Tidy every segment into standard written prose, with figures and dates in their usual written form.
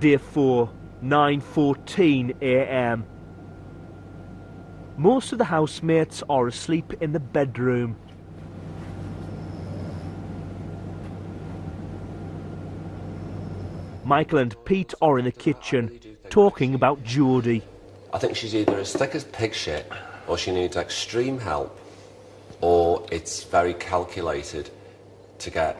Day 4, 9:14 a.m. Most of the housemates are asleep in the bedroom. Michael and Pete are in the kitchen, talking about Geordie. I think she's either as thick as pig shit, or she needs extreme help, or it's very calculated to get,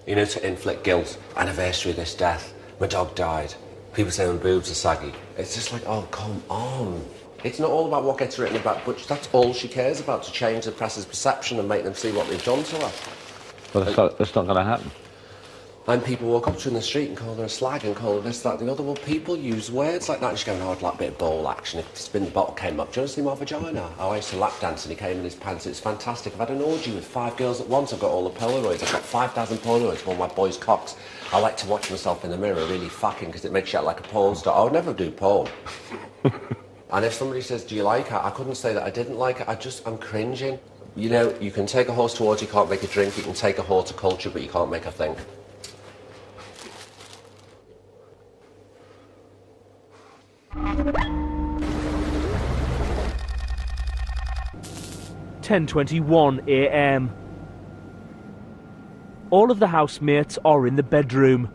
you know, to inflict guilt. Anniversary of this death, my dog died, people say my boobs are saggy. It's just like, oh, come on. It's not all about what gets written about, but that's all she cares about, to change the press's perception and make them see what they've done to her. Well, that's not going to happen. And people walk up to her in the street and call her a slag and call her this, that, and the other. Well, people use words like that. And she's going, oh, I'd like a bit of ball action. If spin the bottle came up, do you want to see my vagina? Oh, I used to lap dance and he came in his pants. It's fantastic. I've had an orgy with 5 girls at once. I've got all the Polaroids. I've got 5,000 Polaroids of all my boys' cocks. I like to watch myself in the mirror really fucking because it makes you out like a porn star. I would never do porn. And if somebody says, do you like her? I couldn't say that I didn't like her. I'm cringing. You know, you can take a horse to water, you can't make a drink. You can take a horticulture, but you can't make her think. (10:21 a.m. All of the housemates are in the bedroom.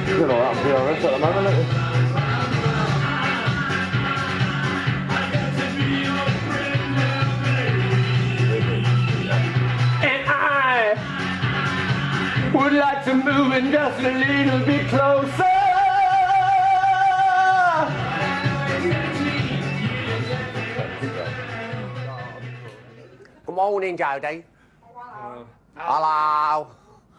You're all right, to be honest, at the moment, aren't you? And I would like to move in just a little bit closer. Good morning, Jodie. Hello. Hello.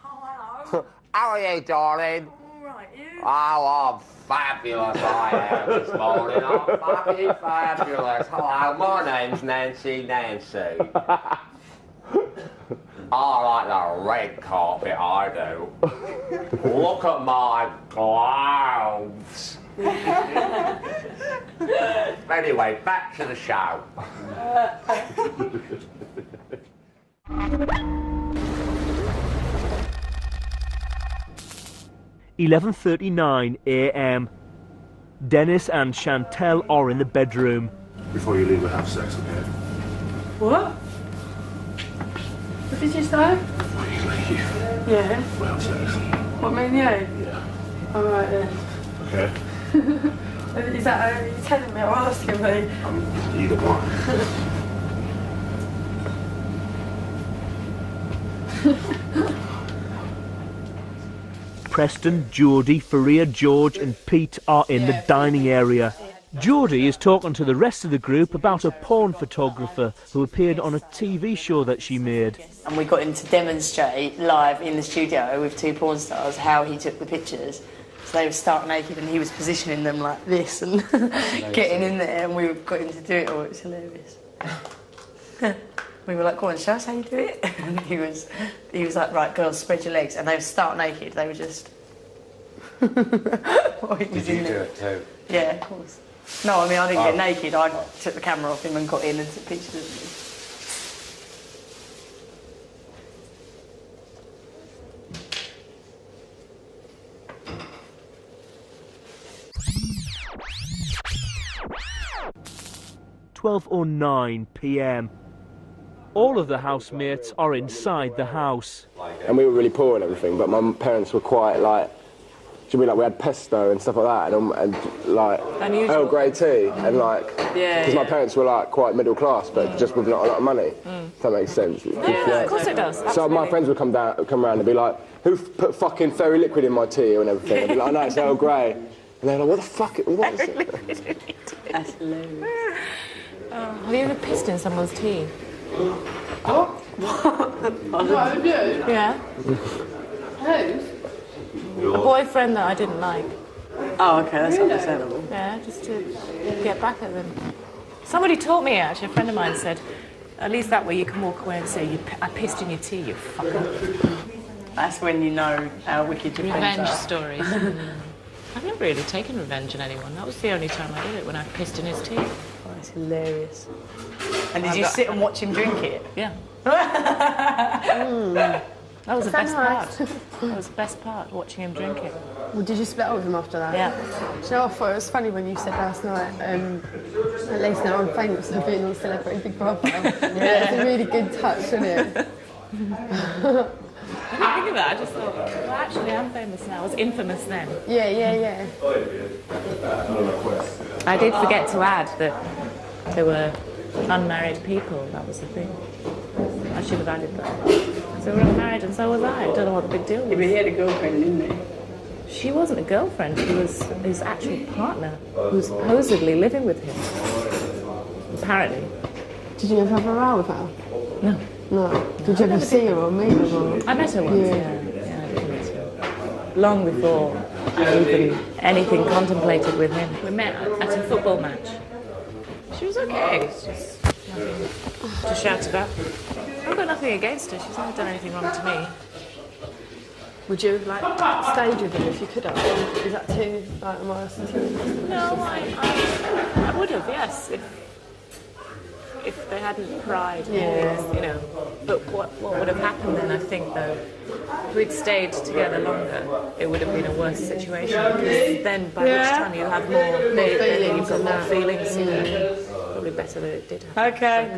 Hello. How are you, darling? All right, you? Oh, I'm fabulous, I am this morning. I'm fucking fabulous. Hello, my name's Nancy. I like the red carpet, I do. Look at my gloves. Anyway, back to the show. 11:39 a.m. Dennis and Chantel are in the bedroom. Before you leave, we'll have sex, okay? What? What did you say? Before you leave, Yeah. we'll have sex. What, me and you? Yeah. All right then. Okay? Is that are you telling me or asking me? Either one. Preston, Geordie, Faria, George and Pete are in the dining area. Geordie is talking to the rest of the group about a porn photographer who appeared on a TV show that she made. And we got him to demonstrate live in the studio with 2 porn stars how he took the pictures. So they were stark naked and he was positioning them like this and getting in there, and we got him to do it all. It was hilarious. We were like, go on, show us how you do it. And he was like, right, girls, spread your legs. And they were stark naked. They were just... Did you do it too? Yeah, of course. No, I mean, I didn't get naked. I took the camera off him and got in and took pictures of him. (12:09 p.m. All of the housemates are inside the house. And we were really poor and everything, but my parents were quite like, we had pesto and stuff like that, and like Unusual. Earl Grey tea, and like, Yeah, because my parents were like quite middle class, but just with not a lot of money. If that makes sense. Yeah, of course it does. So Absolutely. my friends would come around and be like, who put fucking fairy liquid in my tea and everything? I'd be like, oh no, it's Earl Grey. And they're like, what the fuck? What is it? That's hilarious. Have you ever pissed in someone's tea? What would you? Yeah. Whose? A boyfriend that I didn't like. Oh, okay, that's understandable. Yeah, just to get back at them. Somebody taught me, actually, a friend of mine said, at least that way you can walk away and say, I pissed in your tea, you fucker. That's when you know how wicked your friends Revenge are. stories. I've never really taken revenge on anyone. That was the only time I did it, when I pissed in his tea. Oh, that's hilarious. And did you sit and watch him drink it? Yeah. That was the best part. That was the best part, watching him drink it. Well, did you split up with him after that? Yeah. Do you know, I thought it was funny when you said last night, at least now I'm famous for being on Celebrity Big Brother. Yeah. It's a really good touch, isn't it? I didn't think of that. I just thought, well, actually, I'm famous now. I was infamous then. Yeah. I did forget to add that there were unmarried people. That was the thing. I should have added that. So we were unmarried and so was I. I don't know what the big deal was. Yeah, but he had a girlfriend, didn't he? She wasn't a girlfriend. She was his actual partner, who was supposedly living with him. Apparently. Did you ever have a row with her? No. No. Did you ever see her or meet her? I met her once, yeah. Yeah, I did meet her. Long before I even anything contemplated with him. We met at a football match. She was okay. It's just nothing to shout about. I've got nothing against her. She's never done anything wrong to me. Would you have, like, stayed with him if you could have? Is that too, like, am I asking too? No, I would have, yes, if they hadn't cried. Yeah. You know. But what would have happened then, I think, though, if we'd stayed together longer, it would have been a worse situation. Because then, by which time you have more feelings, you've got more feelings, you know. Probably better that it did happen. Okay.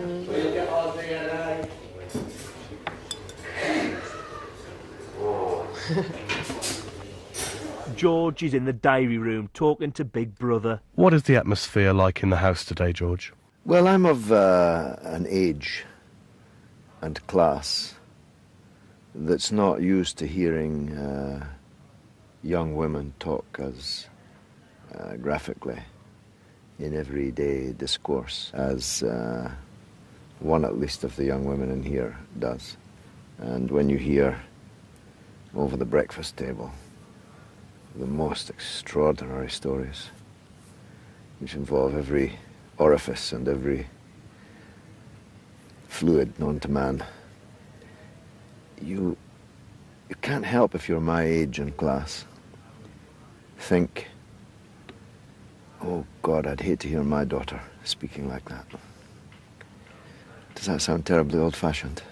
George is in the diary room talking to Big Brother. What is the atmosphere like in the house today, George? Well, I'm of an age and class that's not used to hearing young women talk as graphically in everyday discourse as one at least of the young women in here does. And when you hear over the breakfast table the most extraordinary stories which involve every orifice and every fluid known to man, you can't help, if you're my age and class, think, oh God, I'd hate to hear my daughter speaking like that. Does that sound terribly old-fashioned?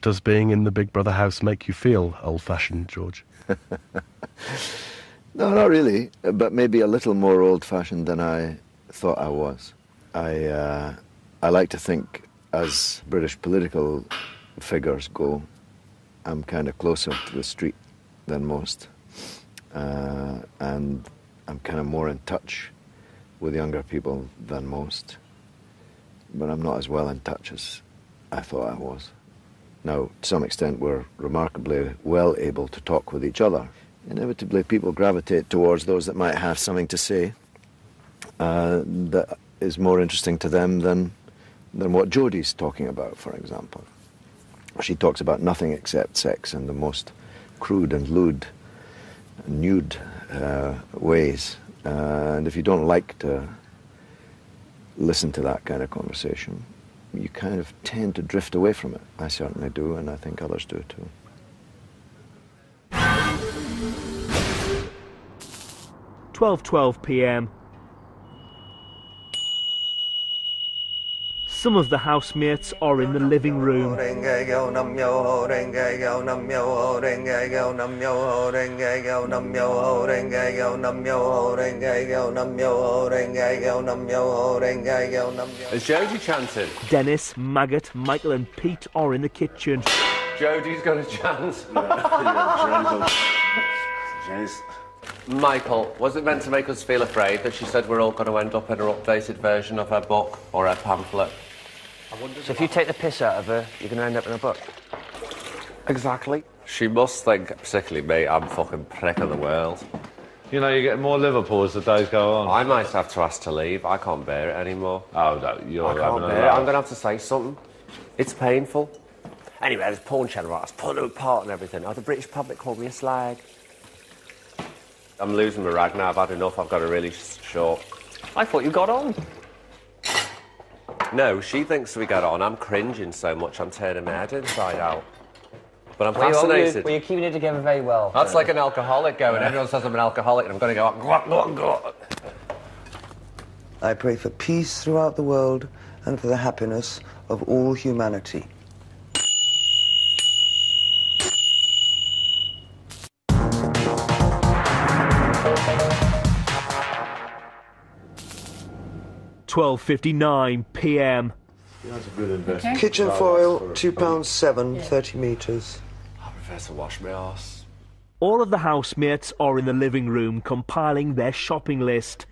Does being in the Big Brother house make you feel old-fashioned, George? No, not really, but maybe a little more old-fashioned than I thought I was. I like to think, as British political figures go, I'm kind of closer to the street than most, and I'm kind of more in touch with younger people than most, but I'm not as well in touch as I thought I was. Now, to some extent, we're remarkably well able to talk with each other. Inevitably, people gravitate towards those that might have something to say that is more interesting to them than what Jodie's talking about, for example. She talks about nothing except sex in the most crude and lewd and nude ways. And if you don't like to listen to that kind of conversation, you kind of tend to drift away from it. I certainly do, and I think others do too. 12:12 p.m. Some of the housemates are in the living room. Is Jodie chanting? Dennis, Maggot, Michael and Pete are in the kitchen. Jodie's got a chance. Jeez. Michael, was it meant to make us feel afraid that she said we're all going to end up in her updated version of her book or her pamphlet? So if you take the piss out of her, you're going to end up in a book? Exactly. She must think, particularly me, I'm fucking prick of the world. You know, you get more Liverpool as the days go on. I might have to ask to leave. I can't bear it anymore. Oh, no, you're I can't bear it. I'm going to have to say something. It's painful. Anyway, there's porn channel, right? I was pulling it apart and everything. Oh, the British public called me a slag. I'm losing my rag now. I've had enough. I've got a really short. I thought you got on. No, she thinks we got on. I'm cringing so much. I'm turning my head inside out. But I'm Well, fascinated. you're keeping it together very well. That's like an alcoholic going. Everyone says I'm an alcoholic and I'm going to go, go on, go on. I pray for peace throughout the world and for the happiness of all humanity. £12:59 p.m. That's a good investment. Kitchen foil, £2.7, 30 metres. I prefer to wash my arse. All of the housemates are in the living room compiling their shopping list.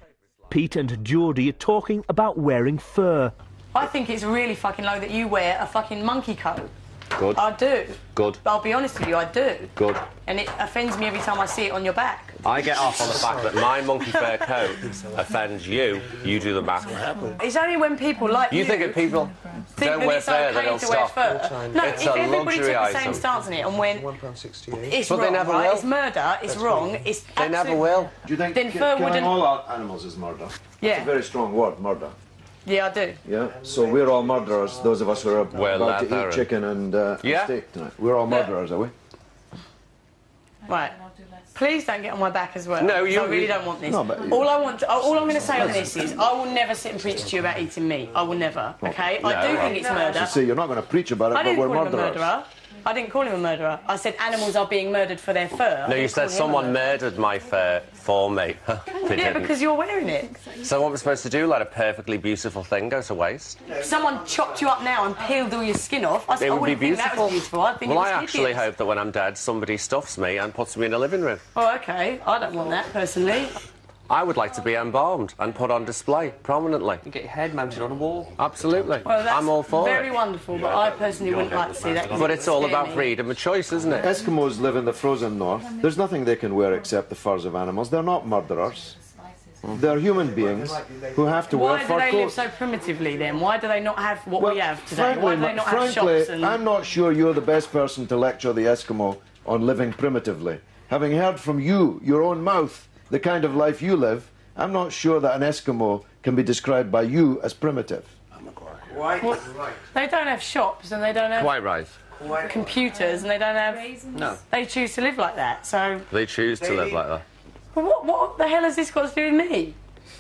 Pete and Geordie are talking about wearing fur. I think it's really fucking low that you wear a fucking monkey coat. Good. I do. Good. I'll be honest with you, I do. Good. And it offends me every time I see it on your back. I get off on the fact that my monkey fur coat offends you. You do the math. It's only when people like you... You think if people think don't that wear it's fur, okay then they'll to wear stop. fur. No, It's if a everybody took luxury the same item. stance on it and went, it's But wrong, they never right? will. It's murder, it's wrong, it's They never absolute- will. Do you think Then fur killing wouldn't... all animals is murder? Yeah. It's a very strong word, murder. Yeah, I do. Yeah, so we're all murderers, those of us who are about to leather eat chicken and Yeah. steak tonight. We're all murderers, are we? Right. Please don't get on my back as well. No, 'cause you- I really don't want this. No, but- all I'm going to say on this is, I will never sit and preach to you about eating meat. I will never. Okay? I do think it's murder. You see, you're not going to preach about it, I but didn't we're call him a murderers. murderer. I didn't call him a murderer. I said animals are being murdered for their fur. I No, you didn't call said him a someone murderer. murdered my fur for me. They Yeah, didn't. because you're wearing it. So what we're supposed to do? Let a perfectly beautiful thing go to waste? If someone chopped you up now and peeled all your skin off, I It would be wouldn't think that beautiful. was beautiful. I'd think Well, it was I actually hideous. hope that when I'm dead, somebody stuffs me and puts me in a living room. Oh, okay. I don't want that, personally. I would like to be embalmed and put on display prominently. You get your head mounted on a wall. Absolutely. Well, that's I'm all for very it. wonderful, but I personally wouldn't like to see that. 'cause But it it's all would scare about me. freedom of choice, isn't it? Eskimos live in the frozen north. There's nothing they can wear except the furs of animals. They're not murderers. They're human beings who have to wear Why do fur they live coats. so primitively then? Why do they not have what Well, we have today? Why do they not have frankly, shops and... I'm not sure you're the best person to lecture the Eskimo on living primitively. Having heard from you, your own mouth, the kind of life you live, I'm not sure that an Eskimo can be described by you as primitive. Well, they don't have shops and they don't have Quite right. computers and they don't have... No. They choose to live like that, so... They choose to live like that. Well, what the hell has this got to do with me?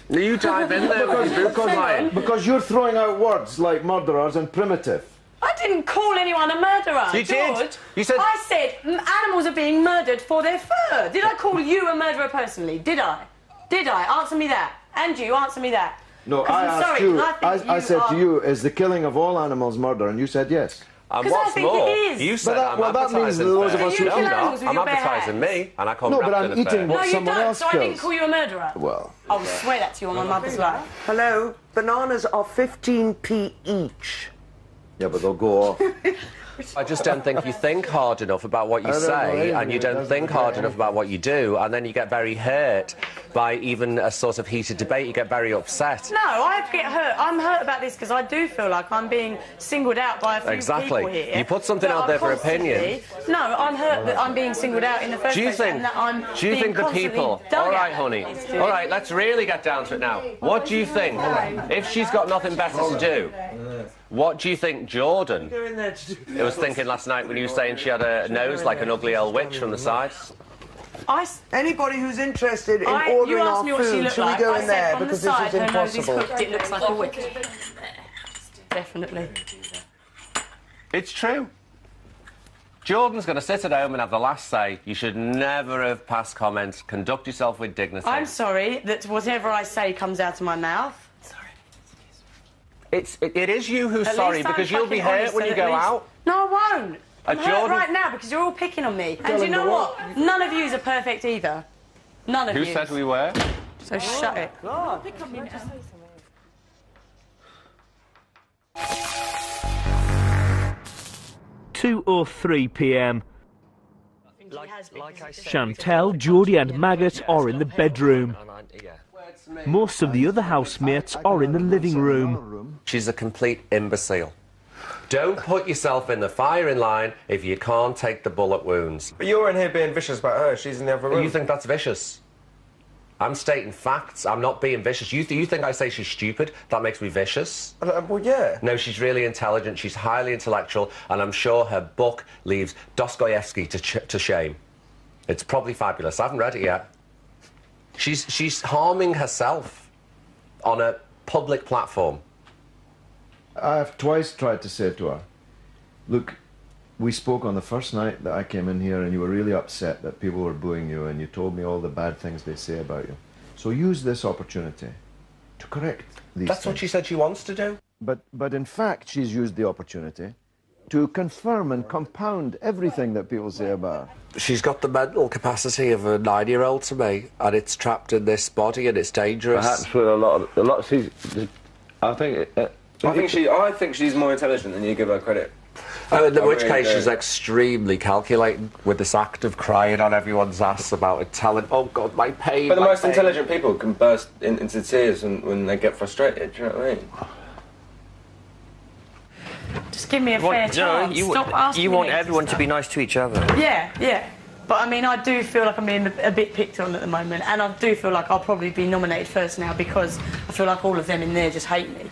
You dive in there with your boots flying. Because you're throwing out words like murderers and primitive. I didn't call anyone a murderer, You did. George. You said- I said animals are being murdered for their fur. Did I call you a murderer personally? Did I? Did I? Answer me that. And you, answer me that. No, 'Cause I I'm asked sorry, you, 'cause I think I you said are- to you, is the killing of all animals murder? And you said yes. And 'Cause I what's think more, it is. you said But that- I'm well, that means advertising those of fair. us who You kill No, animals with I'm your bare advertising hands. me, and I come No, wrapped but I'm in a eating fair. what No, you someone don't, else so I didn't kills. call you a murderer. Well, I will swear that to you on my mother's life. Hello, bananas are 15p each. yeah, but they'll go off. I just don't think you think hard enough about what you I don't know say, anything. and you It don't doesn't think matter. hard enough about what you do, and then you get very hurt by even a sort of heated debate. You get very upset. No, I get hurt. I'm hurt about this because I do feel like I'm being singled out by a few Exactly. people here. You put something that out are there for constantly- opinion. No, I'm hurt that I'm being singled out in the first Do you place think? and that I'm Do you being think the constantly people? dug All right, at. honey. All right, let's really get down to it now. What do you think? If she's got nothing better to do, what do you think Jordan was thinking last night when you were saying she had a nose like an ugly old witch from the side? Anybody who's interested in You ordering asked our me what she food, looked shall like. we go I in said there from the because this side, is her nose is impossible. hooked. It looks like a witch. Definitely. It's true. Jordan's going to sit at home and have the last say. You should never have passed comments. Conduct yourself with dignity. I'm sorry that whatever I say comes out of my mouth. It is you who's At sorry, least I'm because you'll be fucking hurt honest, when and you at go least- out. No, I won't. I'm hurt Jordan- right now because you're all picking on me. Tell And you him know to what? None of yous are perfect either. None of Who you. said we were? So shut it. God. 2 or 3 p.m. Like I said, Chantel, Geordie and Maggot are in the bedroom. Most of the other housemates are in the living room. She's a complete imbecile. Don't put yourself in the firing line if you can't take the bullet wounds. But you're in here being vicious about her. She's in the other room. You think that's vicious? I'm stating facts. I'm not being vicious. You think I say she's stupid? That makes me vicious? Well, yeah. No, she's really intelligent. She's highly intellectual, and I'm sure her book leaves Dostoevsky to shame. It's probably fabulous. I haven't read it yet. She's harming herself on a public platform. I've twice tried to say to her, look, we spoke on the first night that I came in here and you were really upset that people were booing you and you told me all the bad things they say about you. So use this opportunity to correct these That's things. what she said she wants to do. But in fact, she's used the opportunity to confirm and compound everything that people say about her. She's got the mental capacity of a 9-year-old to me, and it's trapped in this body and it's dangerous. Perhaps for a lot. I think she's more intelligent than you give her credit. In which case she's extremely calculating with this act of crying on everyone's ass about it, telling, oh God, my pain. But the most pain. intelligent people can burst into tears when they get frustrated, do you know what I mean? Just give me a fair chance. Stop asking you want me everyone to stuff. be nice to each other. Yeah. But I mean, I do feel like I'm being a bit picked on at the moment, and I do feel like I'll probably be nominated first now because I feel like all of them in there just hate me.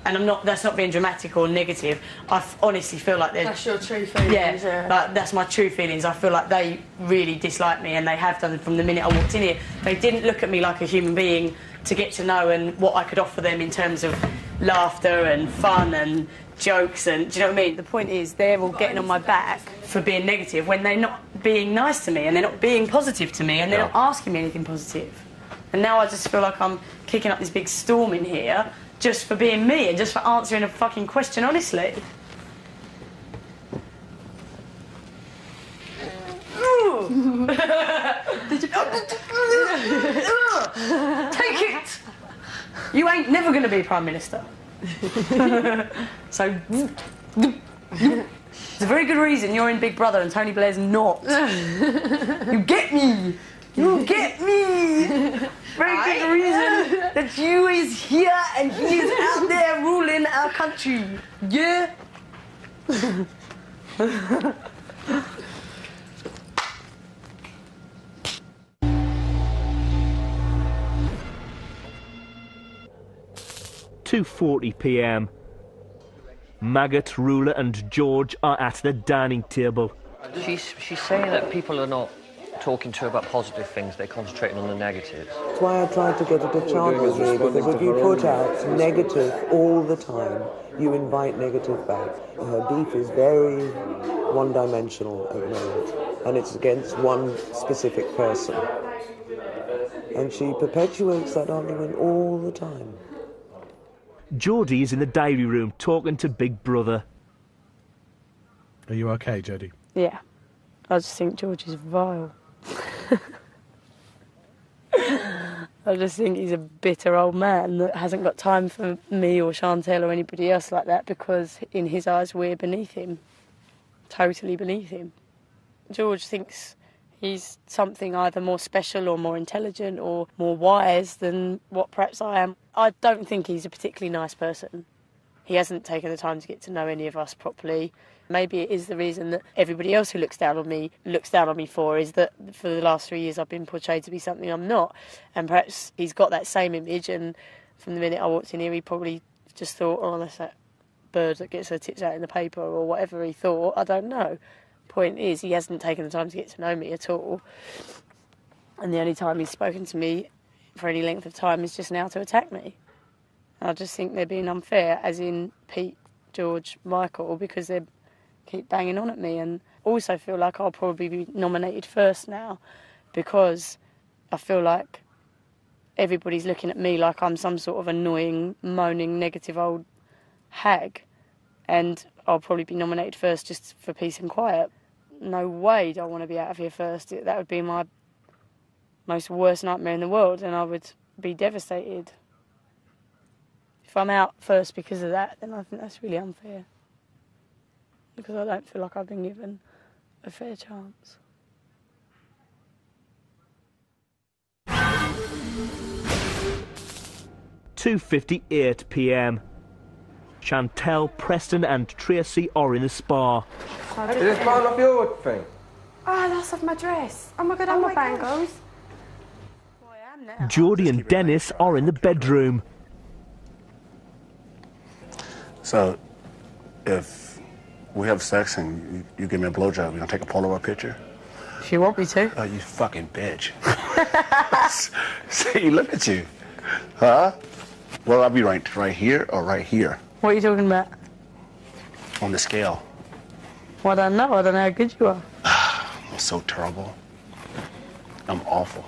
And that's not being dramatic or negative. I honestly feel like that's your true feelings. Yeah, like, that's my true feelings. I feel like they really dislike me, and they have done from the minute I walked in here. They didn't look at me like a human being to get to know and what I could offer them in terms of laughter and fun and jokes and, do you know what I mean? The point is, they're all getting on my back for being negative when they're not being nice to me and they're not being positive to me and they're not asking me anything positive. And now I just feel like I'm kicking up this big storm in here just for being me and just for answering a fucking question honestly. Take it! You ain't never going to be Prime Minister. So, it's a very good reason you're in Big Brother and Tony Blair's not. You get me! You get me! Very good reason that you is here and he is out there ruling our country. Yeah? 2:40 p.m. Maggot, Ruler and George are at the dining table. She's saying that people are not talking to her about positive things, they're concentrating on the negatives. That's why I tried to get her to chant with me, because if you put out negative all the time, you invite negative back. Her beef is very one-dimensional at the moment, and it's against one specific person. And she perpetuates that argument all the time. Geordie is in the diary room talking to Big Brother. Are you okay, Jodie? Yeah. I just think George is vile. I just think he's a bitter old man that hasn't got time for me or Chantel or anybody else like that because in his eyes we're beneath him. Totally beneath him. George thinks he's something either more special or more intelligent or more wise than what perhaps I am. I don't think he's a particularly nice person. He hasn't taken the time to get to know any of us properly. Maybe it is the reason that everybody else who looks down on me for is that for the last 3 years I've been portrayed to be something I'm not. And perhaps he's got that same image, and from the minute I walked in here he probably just thought, oh, that's that bird that gets her tits out in the paper, or whatever he thought, I don't know. Point is, he hasn't taken the time to get to know me at all. And the only time he's spoken to me for any length of time is just now to attack me. And I just think they're being unfair, as in Pete, George, Michael, because they keep banging on at me. And also feel like I'll probably be nominated first now because I feel like everybody's looking at me like I'm some sort of annoying, moaning, negative old hag. And I'll probably be nominated first just for peace and quiet. No way do I want to be out of here first. That would be my most worst nightmare in the world, and I would be devastated. If I'm out first because of that, then I think that's really unfair. Because I don't feel like I've been given a fair chance. 2:58 p.m. Chantel, Preston and Tracy are in the spa. Is this part of your thing? Oh, that's off my dress. Oh my god, my bangles. Geordie and Dennis are in the bedroom. So, if we have sex and you give me a blowjob, you gonna take a Polaroid picture? If you want me to. Oh, you fucking bitch. See, look at you. Huh? Well, I'll be right here or right here What are you talking about? on the scale. Well, I don't know. I don't know how good you are. I'm so terrible. I'm awful.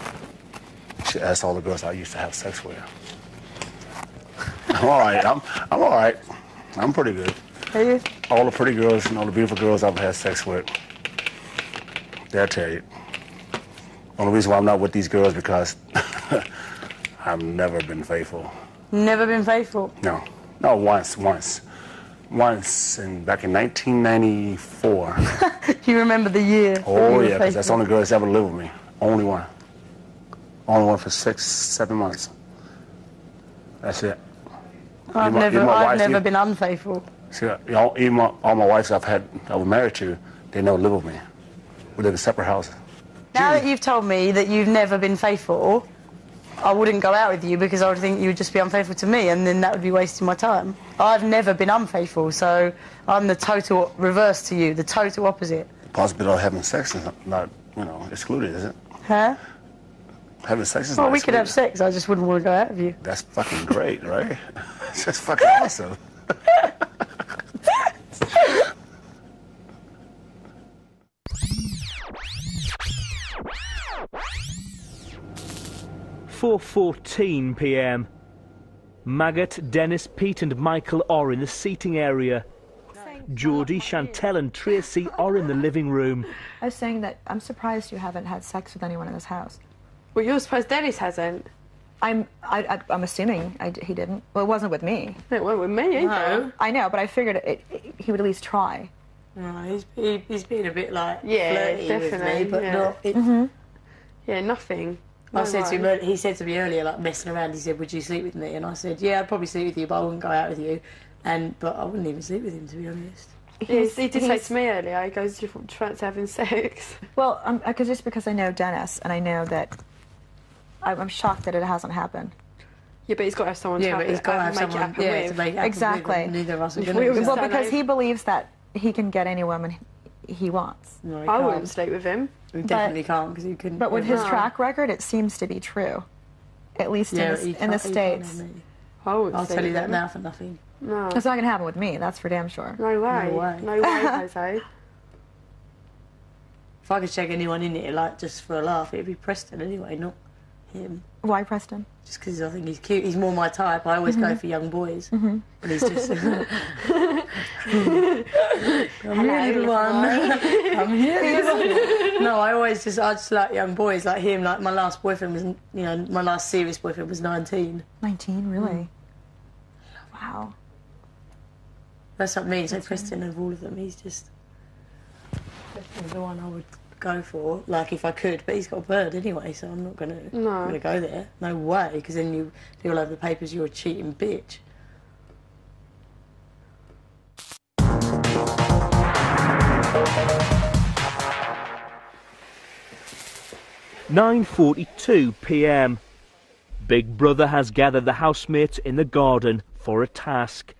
You should ask all the girls I used to have sex with. I'm all right. I'm all right. I'm pretty good. Are you? All the pretty girls and all the beautiful girls I've had sex with, they'll tell you. Only reason why I'm not with these girls because I've never been faithful. Never been faithful? No. No, once, and back in 1994. You remember the year? Oh, yeah, because that's the only girl that's ever lived with me. Only one. Only one for 6-7 months. That's it. I've never been unfaithful. See, even all my wives I was married to, they never lived with me. We live in separate houses. Now that you've told me that you've never been faithful, I wouldn't go out with you because I would think you would just be unfaithful to me and then that would be wasting my time. I've never been unfaithful, so I'm the total reverse to you, the total opposite. Possibility of having sex is not, excluded, is it? Huh? Having sex is Well, not we could excluded. have sex, I just wouldn't want to go out with you. That's fucking great, right? That's fucking awesome. 4:14 p.m. Maggot, Dennis, Pete and Michael are in the seating area. Geordie, Chantel and Tracy are in the living room. I was saying that I'm surprised you haven't had sex with anyone in this house. Well, you're surprised Dennis hasn't? I'm assuming he didn't. Well, it wasn't with me. It wasn't with me either. No. I know, but I figured he would at least try. No, he's been a bit like Yeah, flirty with definitely. me, but Yeah. not. Yeah, nothing. I No said to way. him, he said to me earlier, like messing around, he said, would you sleep with me? And I said, yeah, I'd probably sleep with you, but I wouldn't go out with you. But I wouldn't even sleep with him, to be honest. Yes, he did say to me earlier, he goes, do you fancy having sex? Well, just because I know Dennis, and I know that I'm shocked that it hasn't happened. Yeah, but he's got to have someone to but he's got to have make someone it happen with. to make it happen Exactly. with, and neither of us are If going we to. were Well, standing- because he believes that he can get any woman he wants. No, he I can't. wouldn't sleep with him. We definitely can't, because he couldn't. But with his No. track record, it seems to be true. At least in the States. I wouldn't I'll sleep tell you with that him. now for nothing. No. It's not going to happen with me, that's for damn sure. No way. No way. No way, Jose. If I could check anyone in here, like, just for a laugh, it'd be Preston anyway, not him. Why Preston? Just because I think he's cute. He's more my type. I always go for young boys. Mhm. And he's just... I'm here, little one. I'm here. No, I just like young boys like him. Like, my last boyfriend was, my last serious boyfriend was 19. 19, really? Wow. That's what I mean. So Preston, of all of them, he's just the one I would go for, like, if I could. But he's got a bird anyway, so I'm not gonna go there. No way, because then you all over the papers you're a cheating bitch. (9:42 p.m. Big Brother has gathered the housemates in the garden for a task.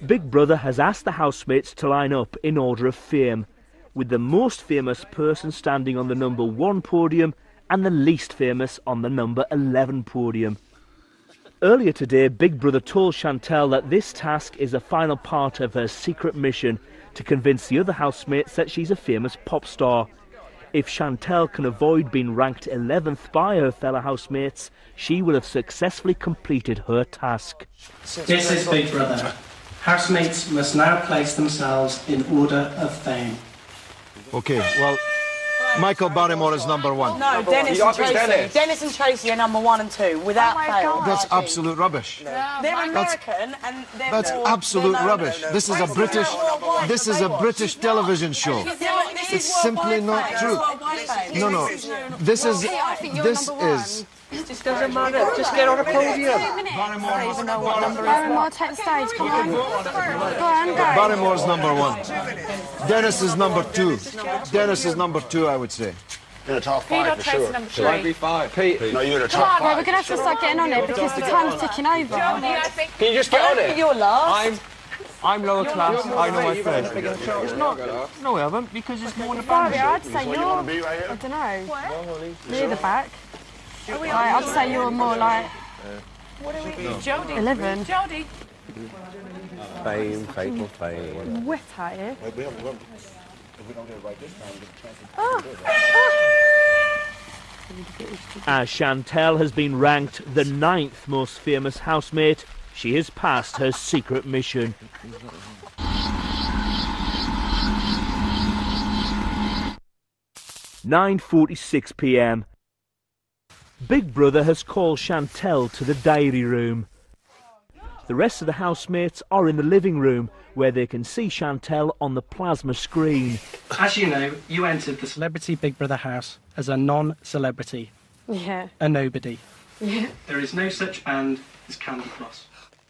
Big Brother has asked the housemates to line up in order of fame, with the most famous person standing on the number 1 podium and the least famous on the number 11 podium. Earlier today, Big Brother told Chantel that this task is a final part of her secret mission to convince the other housemates that she's a famous pop star. If Chantel can avoid being ranked 11th by her fellow housemates, she will have successfully completed her task. This is Big Brother. Housemates must now place themselves in order of fame. Okay, well, Michael Barrymore is number 1. No, Dennis and Tracy. Dennis and Tracy are number 1 and 2, without fail. That's absolute rubbish. They're American and they're That's more- absolute they're rubbish. This is a British television show. It's simply not true. No, this is It doesn't matter. Just get on a podium. I don't even know what number is Barrymore, take the stage, come on. Go on, go. Barrymore's number 1. Dennis is number 2. Dennis is number 2, I would say. You're in the top Pete or 5 for Tracy sure. number 3. Might be 5. Pete. No, you're in the Come top on, 5. we're going to have to start getting on it because the time's ticking over. Can you just get on it? You're last. I'm lower class. I know my friend. It's not. No, I haven't, because it's more in the Barry, back. I'd say you're... I don't know. Near the back. Right, I'd say you're more like... What are we? Jodie. 11. Jodie. Fame, fatal fame. Wet out here. If we don't get it right this time, As Chantel has been ranked the 9th most famous housemate, she has passed her secret mission. (9:46 p.m). Big Brother has called Chantel to the diary room. The rest of the housemates are in the living room, where they can see Chantel on the plasma screen. As you know, you entered the Celebrity Big Brother house as a non-celebrity. Yeah. A nobody. Yeah. There is no such band as Candy Floss.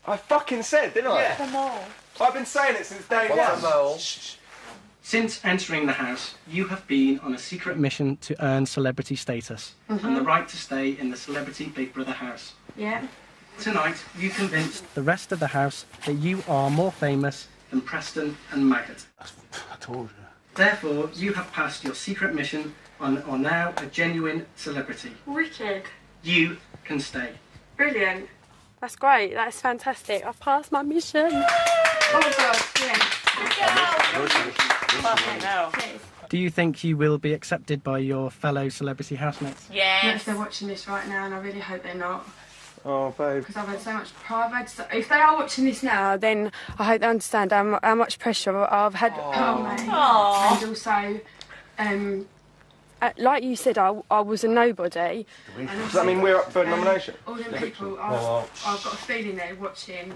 I fucking said, didn't I? The mole. I've been saying it since day one. Since entering the house, you have been on a secret mission to earn celebrity status and the right to stay in the Celebrity Big Brother house. Yeah. Tonight, you convinced the rest of the house that you are more famous than Preston and Maggot. I told you. Therefore, you have passed your secret mission and are now a genuine celebrity. Wicked. You can stay. Brilliant. That's great. That's fantastic. I've passed my mission. Oh, God. Yeah. Do you think you will be accepted by your fellow celebrity housemates? Yes. They're watching this right now, and I really hope they're not. Oh, babe. Because I've had so much pride. If they are watching this now, then I hope they understand how much pressure I've had on me. And also, like you said, I was a nobody. Does that mean we're up for nomination? All them people, I've got a feeling they're watching.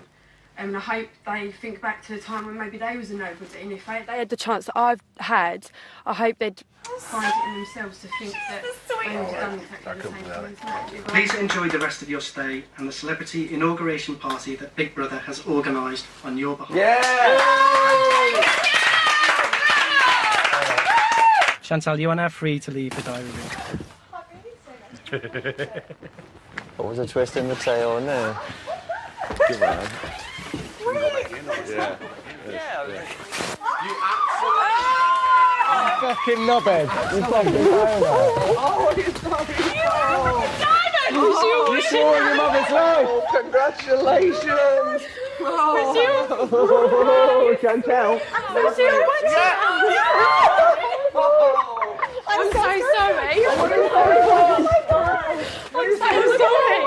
And I hope they think back to the time when maybe they was a nobody, and if they had the chance that I've had, I hope they'd find it in themselves to think that they would have done exactly the same thing as me. Please enjoy the rest of your stay and the celebrity inauguration party that Big Brother has organised on your behalf. Yeah! Chantal, you are now free to leave the diary room. What was a twist in the tail now? Give on. Yeah. You fucking knobhead. You fucking diamond. You swore on your mother's life. Oh, congratulations. Oh, Chantal. I'm so sorry. I'm so sorry.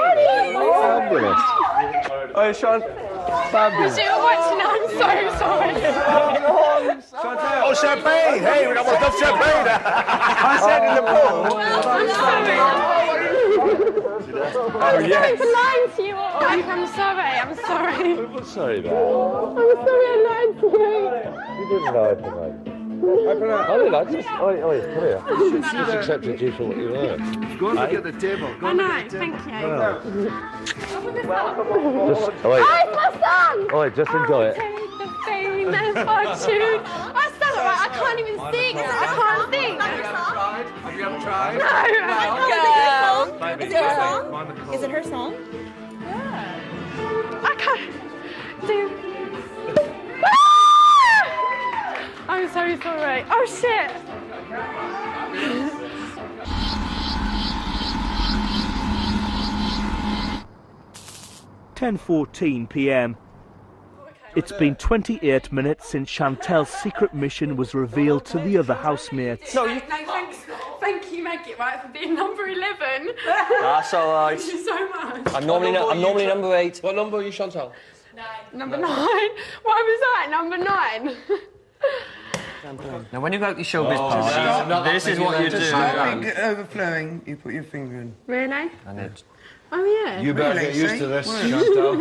Fabulous. Oh, Sean. Fabulous. You're watching, I'm so sorry. Oh, champagne! Hey, we got more stuff champagne! I said in the pool. I'm sorry. Oh, yes. I'm lying to you all. I'm sorry. I'm sorry. I'm sorry, man. I'm sorry I lied to you. You didn't lie to me. I just, come here. She's accepted you for what you were. Go and look at the table. Go I and look know, at the table. thank you. Just, oh, wait. Hi, my son! Oh, wait, just enjoy it. Take the fame and fortune. I sang it right, I can't even sing. I can't sing. Have you ever tried? No, Is it her song? I can't do. I'm so sorry. Oh shit! 10:14 p.m. It's been 28 minutes since Chantel's secret mission was revealed to the other housemates. No, thanks. Thank you, Maggie, right, for being number 11. That's all right. Thank you so much. I'm normally number 8. What number are you, Chantal? Number 9. What was that? Number 9. Now, when you go to your showbiz party, this is what you do. Something overflowing, you put your finger in. Really? And it. Oh, yeah. You better get used to this, Chantal.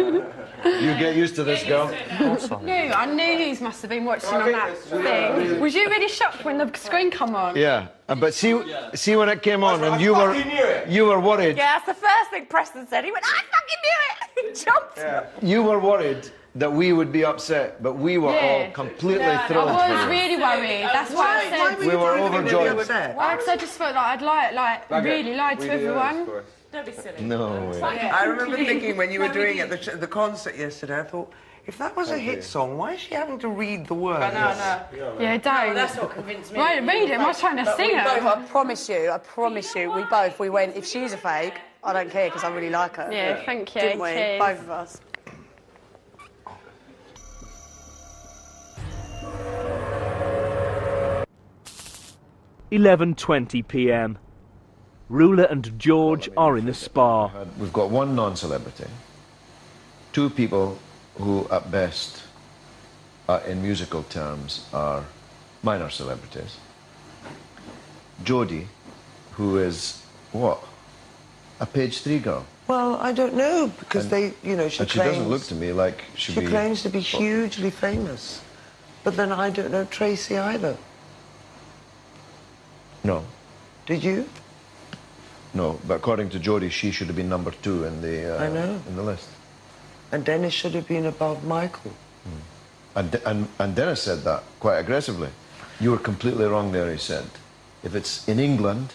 You get used to this, girl. I knew you must have been watching on that thing. Was you really shocked when the screen come on? Yeah, but see when it came on and you were worried. Yeah, that's the first thing Preston said. He went, I fucking knew it! He jumped. Yeah. You were worried that we would be upset, but we were all completely thrilled. I was really worried. That's why I said... We were overjoyed. Why? Because I just felt like I'd really lied to everyone. Don't be silly. No way. I remember thinking when you were doing it at the concert yesterday, I thought, if that was a hit song, why is she having to read the words? No. Yeah, don't. No, that's what convinced me. Right, read it. I was trying to sing it. I promise you, we went, if she's a fake, I don't care because I really like her. Yeah, thank you. Didn't we? Cheers. Both of us. (11:20 p.m). Ruler and George are in the spa. We've got one non-celebrity, two people who, at best, in musical terms, are minor celebrities. Jodie, who is, what? A page 3 girl. Well, I don't know, because she she doesn't look to me like she claims to be hugely famous. But then I don't know Tracy either. No. Did you? No, but according to Jodie, she should have been number 2 in the I know. in the list. And Dennis should have been above Michael. And Dennis said that quite aggressively. You were completely wrong there, he said. If it's in England,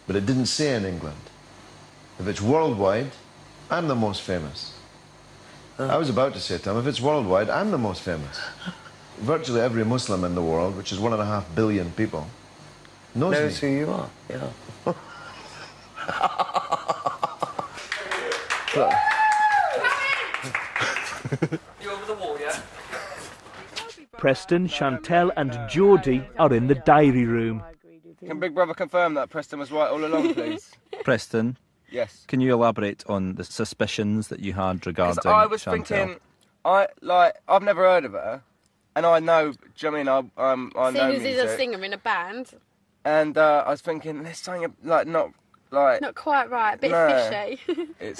but it didn't say in England. If it's worldwide, I'm the most famous. I was about to say to him, if it's worldwide, I'm the most famous. Virtually every Muslim in the world, which is 1.5 billion people, knows who me. you are, yeah. You over the wall yet? Preston, Chantel and Geordie are in the diary room. Can Big Brother confirm that Preston was right all along, please? Preston? Yes. Can you elaborate on the suspicions that you had regarding I was Chantel? thinking, I've never heard of her, and I know, do you know what I mean? I know Seeing as he's a music. singer in a band. And I was thinking, there's something, Not quite right, a bit fishy.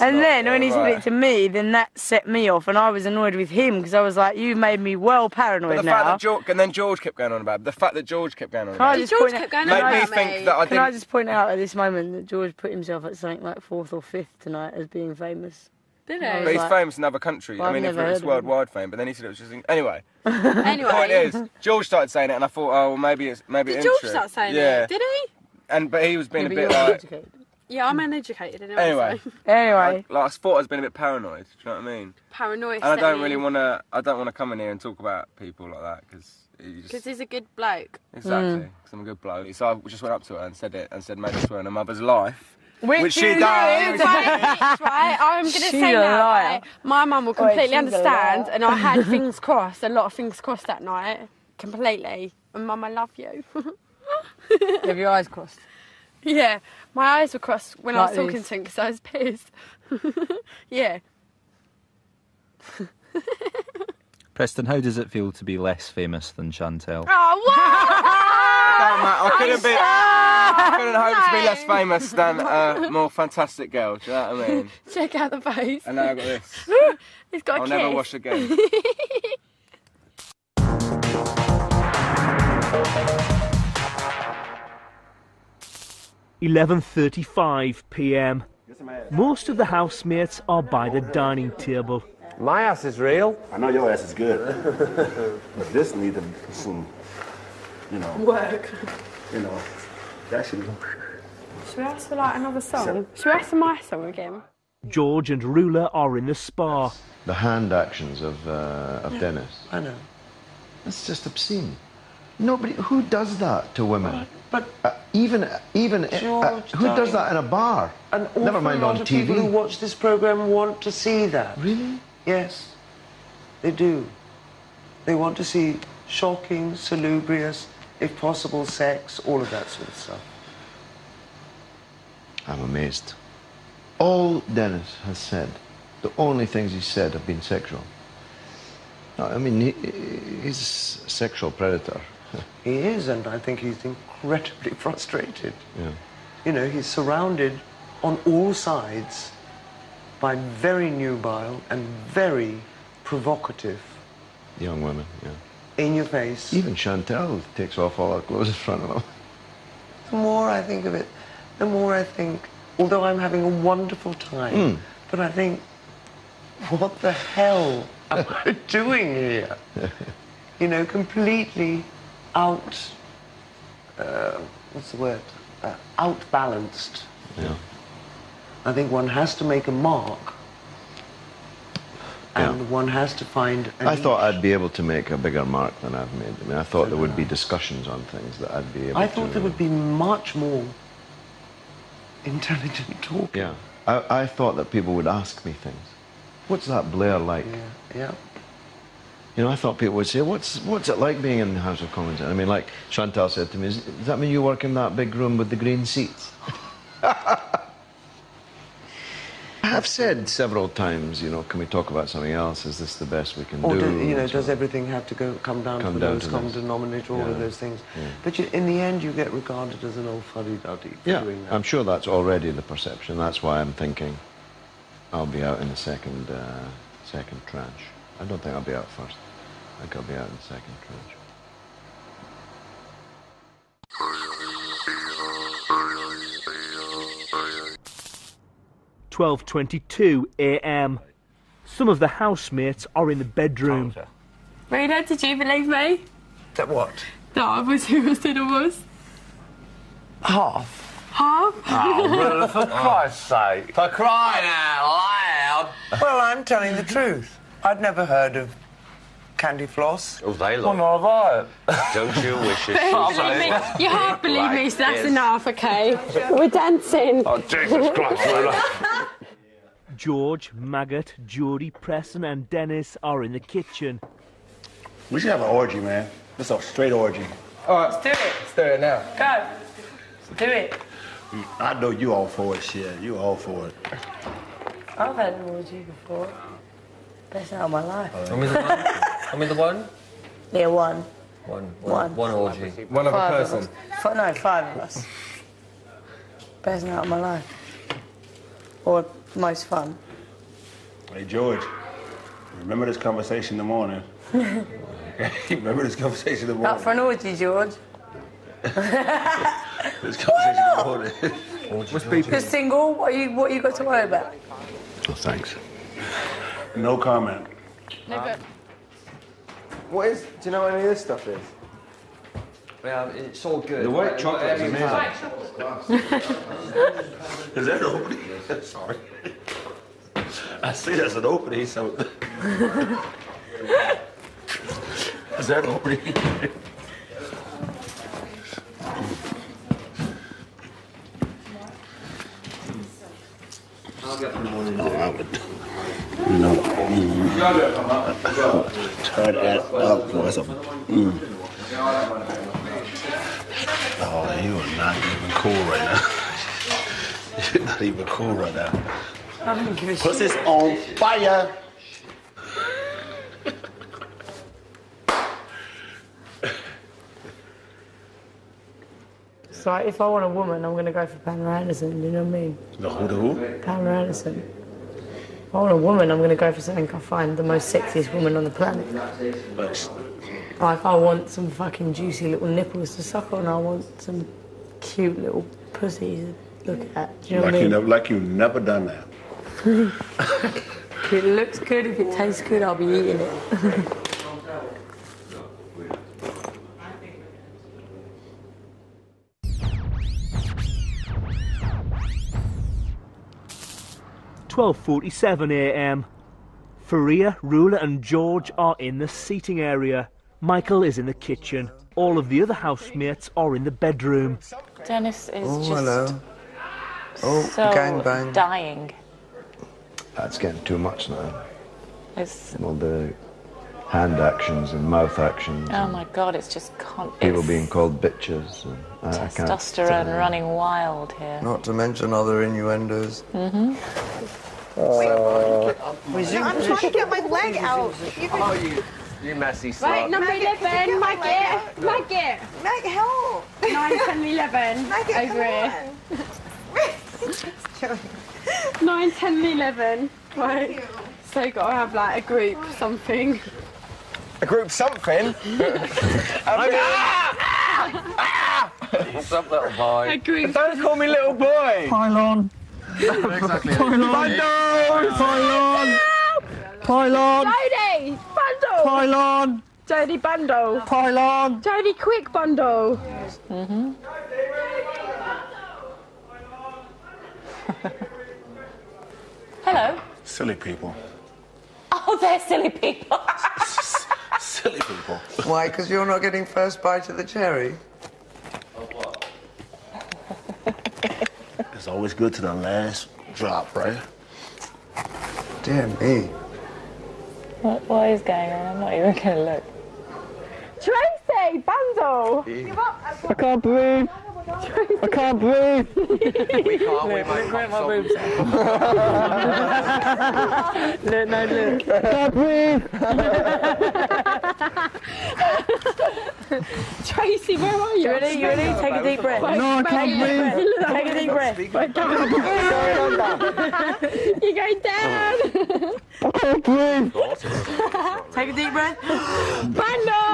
And then when he said it to me, then that set me off, and I was annoyed with him because I was like, "You made me well paranoid But the now." fact that and then George kept going on about it. The fact that George kept going on Can I about just it. point kept going made on me about think me. that I Can I didn't. just point out at this moment that George put himself at something like 4th or 5th tonight as being famous? Did I he? was But he's like, famous in other countries. Well, I mean, I've if never it was heard of him. worldwide fame, but then he said it was just... Anyway. Anyway. The point is, George started saying it, and I thought, oh, well, maybe it's Did true. George start saying Yeah. it? Did he? But he was being Yeah, a but bit you're like... uneducated. Yeah, I'm uneducated anyway. Anyway. So. Anyway. I thought I was being a bit paranoid, do you know what I mean? Paranoid. And I don't really want to... I don't want to come in here and talk about people like that, because... Because he's a good bloke. Exactly, because I'm a good bloke. So I just went up to her and said it, and said, made her swear on her mother's life. Which she you does. Right, I'm going to She's say a that, liar. right? My mum will Wait, completely she's a understand, liar. and I had things crossed, a lot of things crossed that night, completely. And Mum, I love you. Have your eyes crossed? Yeah, my eyes were crossed when I was Like talking this. to him because I was pissed. Yeah. Preston, how does it feel to be less famous than Chantel? Oh, what? I couldn't hope to be less famous than a more fantastic girl, do you know what I mean? Check out the face. And now I've got this. He's got a I'll kiss. never wash again. (11:35 p.m). Most of the housemates are by the dining table. My ass is real. I know your ass is good. But this needs some, Work. that should Should we ask for like another song? Should we ask for my song again? George and Ruler are in the spa. The hand actions of Dennis. I know. It's just obscene. Nobody who does that to women. But even George, who does that in a bar? An awful Never mind lot on of TV. people who watch this program want to see that. Really? Yes, they do. They want to see shocking, salubrious, if possible, sex, all of that sort of stuff. I'm amazed. All Dennis has said, the only things he said have been sexual. No, I mean, he's a sexual predator. He is, and I think he's incredibly frustrated. Yeah. You know, he's surrounded on all sides by very nubile and very provocative. Young women, yeah. In your face. Even Chantal takes off all her clothes in front of them. The more I think of it, the more I think, although I'm having a wonderful time, but I think, what the hell am I doing here? You know, completely out, what's the word? Outbalanced. Yeah. I think one has to make a mark, and one has to find a I niche. thought I'd be able to make a bigger mark than I've made. I mean, I thought there would be discussions on things that I'd be able to... I thought there would be much more intelligent talk. Yeah. I thought that people would ask me things. What's that Blair like? Yeah. You know, I thought people would say, what's it like being in the House of Commons? I mean, like Chantal said to me, does that mean you work in that big room with the green seats? I've said several times, you know, can we talk about something else? Is this the best we can Or do? you know, does everything have to come down to the lowest common denominator, all of those things? Yeah. But in the end, you get regarded as an old fuddy-duddy for Yeah, doing that. I'm sure that's already the perception. That's why I'm thinking I'll be out in the second tranche. I don't think I'll be out first. I think I'll be out in the second tranche. "12:22 a.m. Some of the housemates are in the bedroom. Rita, did you believe me? That what? That I was who I said I was. Half. Half? Oh, Rilla, for Christ's sake. For crying out loud! Well, I'm telling the truth. I'd never heard of candy floss. Oh, they Well, nor have I. Don't you wish it? You half believe me, so that's enough, okay? We're dancing. Oh, Jesus Christ, Rilla. George, Maggot, Geordie, Preston and Dennis are in the kitchen. We should have an orgy, man. This is a straight orgy. All right, Let's do it. let's do it now. Go. Do it. I know you all for it, shit. You all for it. I've had an orgy before. Best night of my life. I'm in the one. I'm in the one. Yeah, one. One orgy. One other Five of person. us. No, 5 of us. Best night of my life. Or most fun. Hey, George, remember this conversation in the morning? Remember this conversation in the morning? Up for an orgy, George. This conversation in the morning. You're single. What you got to worry about? Oh, thanks. No comment. No, What is? Do you know what any of this stuff is? Yeah, it's all good. The white chocolate is amazing. Is that an opening? Sorry. I see that's an opening, so... Is that an opening? I would... No. Turn that up for some... Oh, you are not even cool right now. You're not even cool right now. I don't give a shit. Pussy's on fire. So if I want a woman, I'm going to go for Pamela Anderson, you know what I mean? The who? Pamela Anderson. If I want a woman, I'm going to go for something I find the most sexiest woman on the planet. Like, I want some fucking juicy little nipples to suck on. I want some cute little pussy to look at. Do you know what I mean? Like you've never done that. If it looks good, if it tastes good, I'll be eating it. 12:47 a.m. Faria, Rula and George are in the seating area. Michael is in the kitchen. All of the other housemates are in the bedroom. Dennis is hello. so gangbang. dying. That's getting too much now. It's, All the hand actions and mouth actions. oh my God, it's just People being called bitches. And I can't, testosterone running wild here. Not to mention other innuendos. Mm-hmm. I'm trying to get my leg out. You messy slut. Right, number 11, Maggie. Maggie. Meg, help. 9, 10, 11. Maggie, over come here. on. 9, 10 and 11. Right. So you got to have like a group, something. A group something? What's up, little boy? A group. Don't call me little boy. Pylon. Exactly. Pylon. Pylon. Pylon. Jodie, bundle. Pylon. Jodie, bundle. Pylon. Jodie, quick bundle. Hello. Silly people. Oh, they're silly people. Silly people. Why? Because you're not getting first bite of the cherry? It's always good to the last drop, right? Dear me. What is going on? I'm not even going to look. Tracy, bundle. I can't breathe. I can't breathe. We can't. We Look at my boobs. Look, no, look. I can't breathe. Tracy, where are you? You ready? You ready? Take a deep breath. No, I can't breathe. Take a deep breath. You're going down. I can't breathe. Take a deep breath. Bundle.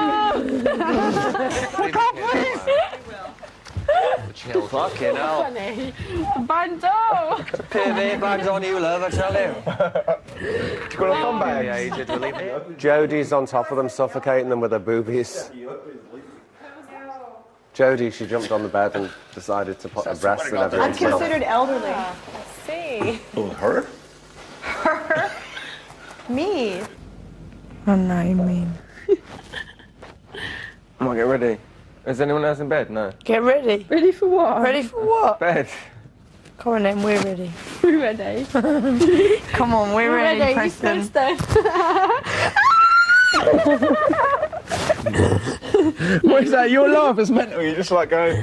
I can't breathe. Fucking hell. Funny. Bundle. PV bags on you, love, I tell you. You got a fun bag? Yeah, you did, believe me. Jodie's on top of them, suffocating them with her boobies. Jodie, she jumped on the bed and decided to put her breasts in I'm everyone's mouth. considered elderly. I see. Oh, her? Her? Me? Oh, no, you mean. Come on, get ready. Is anyone else in bed? No. Get ready. Ready for what? Ready for what? Bed. Come on then, we're ready. We're ready. Come on, we're ready, Preston. What is that? Your laugh is mental. You just like go.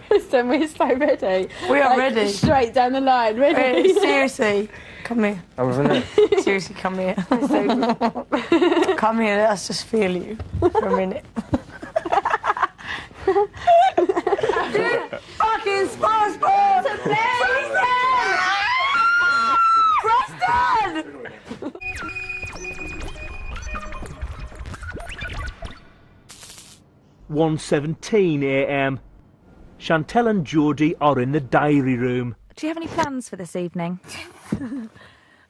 Preston, we're so ready. We are Like, ready. Straight down the line, ready. Wait, seriously, come here. I wasn't there. Seriously, come here. Come here, let us just feel you for a minute. Fucking SpongeBob! Preston! 1:17 a.m. Chantel and Geordie are in the diary room. Do you have any plans for this evening?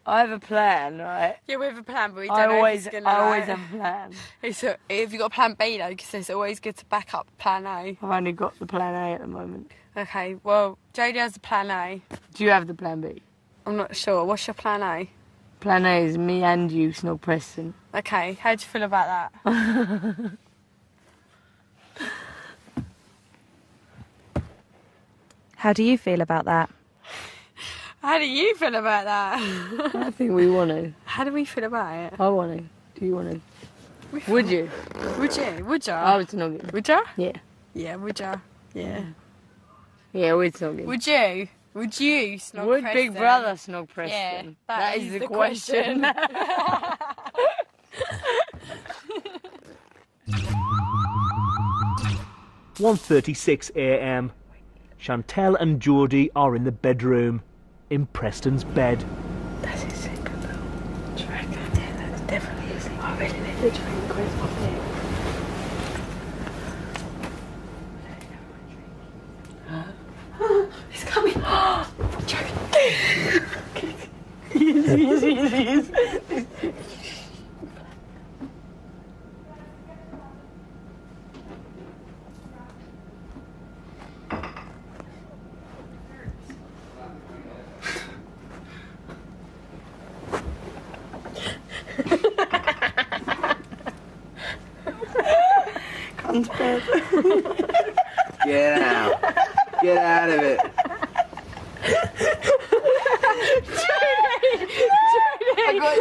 I have a plan, right? Yeah, we have a plan, but we I don't know always, if it's gonna, I always have a plan. So if you've got plan B though, because it's always good to back up plan A. I've only got the plan A at the moment. Okay, well, Jodie has the plan A. Do you have the plan B? I'm not sure. What's your plan A? Plan A is me and you, Snog Preston. Okay, how do you feel about that? How do you feel about that? How do you feel about that? I think we want to. How do we feel about it? I want to. Do you want to? Would you? Would you? Would you? I would snog it. Would you? Yeah. Yeah, would you? Yeah. Yeah, we'd snog it. Would you? Would you snog Would Preston? Big Brother snog Preston? Yeah, that is the question. 1:36 a.m. Chantel and Geordie are in the bedroom, in Preston's bed. That's his secret though. Do you reckon? Yeah, that's definitely his secret. I really need to drink the quiz up there. He's coming. Yes. Get out. Get out of it. I got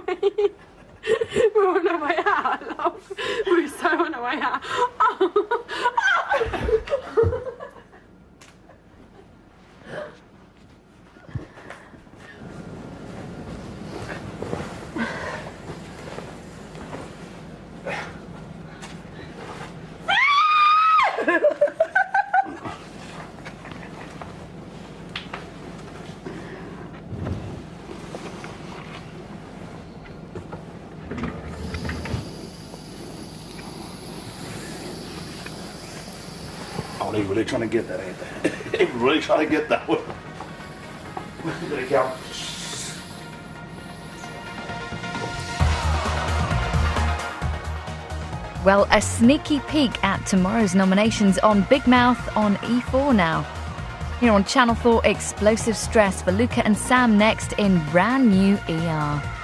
you. We're on our way out, love. We're so on our way out. Oh, they really trying to get that, ain't they? They really trying to get that one. There you go. Well, a sneaky peek at tomorrow's nominations on Big Mouth on E4 now. Here on Channel 4, explosive stress for Luca and Sam next in brand new ER.